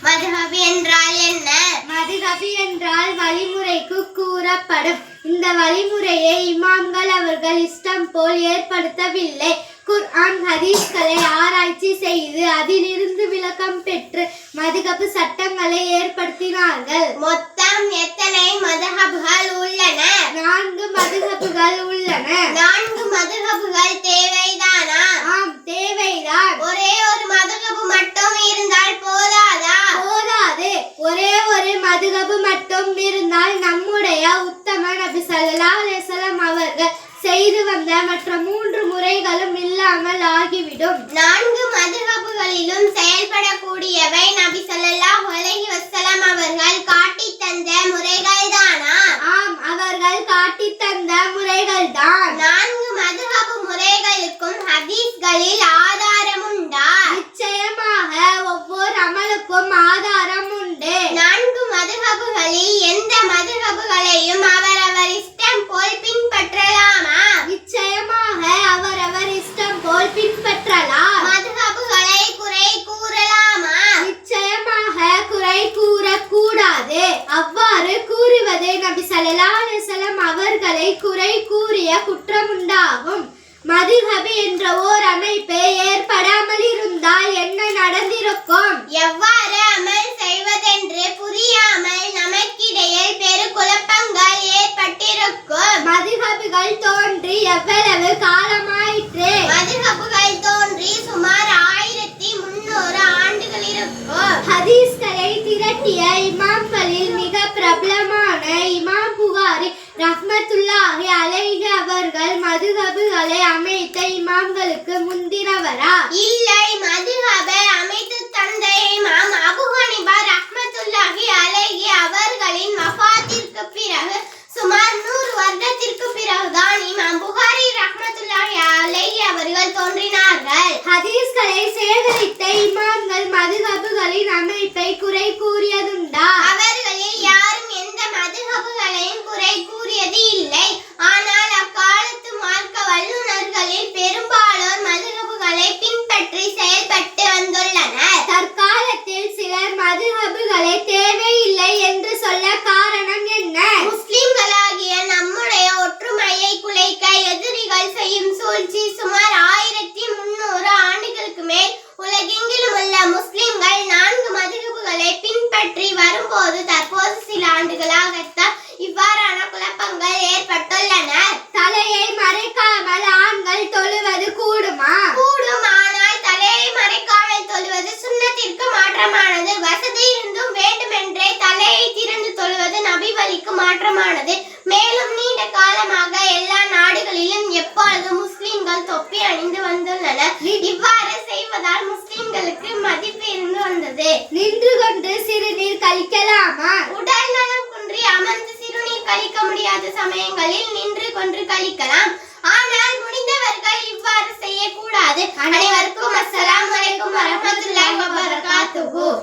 மதுஹப் என்றால் என்ன? மதுஹப் என்றால் வழிமுறைக்கு கூறப்படும். இந்த வழிமுறையை இமாம்கள் அவர்கள் இஷ்டம் போல் ஏற்படுத்தவில்லை. குர்ஆன் ஹதீஸ்களை ஆராய்ச்சி செய்து அதிலிருந்து விளக்கம் பெற்று மதுஹப் சட்டங்களை ஏற்படுத்தினார்கள். மொத்தம் எத்தனை மதுஹப்கள் உள்ளன? 4 மதுஹப்கள் உள்ளன. 4 மதுஹப்கள் தேவைதானா? ஆம், தேவைதான். ஒரே ஒரு மதுஹப் மட்டும் இருந்தால் போதாதா? போதாது. ஒரே ஒரு மதுஹப் மட்டும் இருந்தால் நம்முடைய உத்தம நபி ஸல்லல்லாஹு அலைஹி வஸல்லம் அவர்கள் செய்து வந்த மற்ற 3 முறைகளும் இல்லாமல் ஆகிவிடும். 4 மதுஹப்களிலும் செயல்படக்கூடியவை நபி ஸல்லல்லாஹு அலைஹி வஸல்லம் அவர்கள் காட்டி தந்த முறைகள் தானா? ஆம், அவர்கள் காட்டி தந்த முறைகள் தான். 4 மதுஹப் முறைகளுக்கும் ஹதீஸ்களில் ஆதாரம் உண்டா? நிச்சயமாக ஒவ்வொரு அமலுக்கும் ஆதாரம் உண்டு. 4 மதுஹப்களில் எந்த மதுஹப்களையும் அவரவர் இஷ்டம் போல் பின்பற்றலாமா? நிச்சயமாக அவரவர் இஷ்டம் போல் பின்பற்றலாம். மதுஹப்களை குறை கூறலாமா? நிச்சயமாக குறை கூறக்கூடாது. அவ்வாறு கூறுவது நபி ஸல்லல்லாஹு அலைஹி வஸல்லம் அவர்களை குறை கூறிய குற்றம் உண்டாகும். மதுஹப் என்ற ஓர் அமைப்பு ஏற்படாமல் இருந்தால் என்ன நடந்திருக்கும்? எவ்வாறு அமல் செய்வதென்று புரியாமல் நமக்கிடையே பெரு குழப்பங்கள் ஏற்பட்டிருக்கும். மதுஹப்கள் தோன்றி எவ்வளவு காலமாயிற்று? மதுஹப்கள் தோன்றி சுமார் 1300 ஆண்டுகள் இருக்கும். ஹதீஸ்களை திரட்டிய இமாம்களில் மிக பிரபலமான இமாம் புகாரி ரஹ்மத்துல்லாஹி அலைஹி அவர்கள் மதுஹப்களை அமைத்த இமாம்களுக்கு முந்தினவரா? இல்லை, மதுஹபை அமைத்து தந்த இமாம் அபூ ஹனீஃபா ரஹ்மத்துல்லாஹி அலைஹி அவர்களின் வஃபாத்திற்கு பிறகு சுமார் 100 வருடத்திற்கு பிறகுதான் இமாம் புகாரி ரஹ்மத்துல்லாஹி அலைஹி அவர்கள் தோன்றினார்கள். ஹதீஸ்களை சேகரித்த இமாம்கள் மதுஹப்களின் அமைப்பை குறை கூறியதுண்டா? அவர்களில் யாரும் எந்த மதுஹப்களையும் குறை கூறியது இல்லை. ஆனால் அக்காலத்து மார்க்க வல்லுநர்களில் பெரும்பாலோர் மதுஹப்களை பின்பற்றி செயல்பட்டு வந்துள்ளனர். தற்காலத்தில் சிலர் மதுஹப்களை தேவையில்லை என்று சொல்ல காரணம் என்ன? முஸ்லிம்களாகிய நம்முடைய ஒற்றுமையை குலைக்க எதிரிகள் செய்யும் சூழ்ச்சி. சுமார் 1300 ஆண்டுகளுக்கு மேல் உலகெங்கிலும் உள்ள முஸ்லிம்கள் 4 மதுஹப்களை பின்பற்றி வரும்போது தற்போது சில ஆண்டுகளாகத்தான் இவ்வாறான குழப்பங்கள் ஏற்பட்டுள்ளன. தலையை மறைக்காமல் ஆண்கள் தொழுவது கூடுமா? கூடும், ஆனால் தலையை மறைக்காமல் தொழுவது சுன்னத்திற்கு மாற்றமானது. வசதி இருந்தும் வேண்டுமென்றே தலையை திறந்து தொழுவது நபி வழிக்கு மாற்றமானது. மேலும் நீண்ட காலமாக எல்லா நாடுகளிலும் எப்பொழுதும் முஸ்லிம்கள் தொப்பி அணிந்து வந்துள்ளனர். இவ்வாறு செய்வதால் முஸ்லிம்களுக்கு மதிப்பு இருந்து வந்தது. நின்று கொண்டு சிறுநீர் கழிக்கலாமா? உடல் நலம் குன்றி அமர்ந்து சிறுநீர் கழிக்க முடியாத சமயங்களில் நின்று கொண்டு கழிக்கலாம். ஆனால் முடிந்தவர்கள் இவ்வாறு செய்யக்கூடாது. அனைவருக்கும் அஸ்ஸலாமு அலைக்கும் வரஹ்மத்துல்லாஹி வபரகாத்துஹு.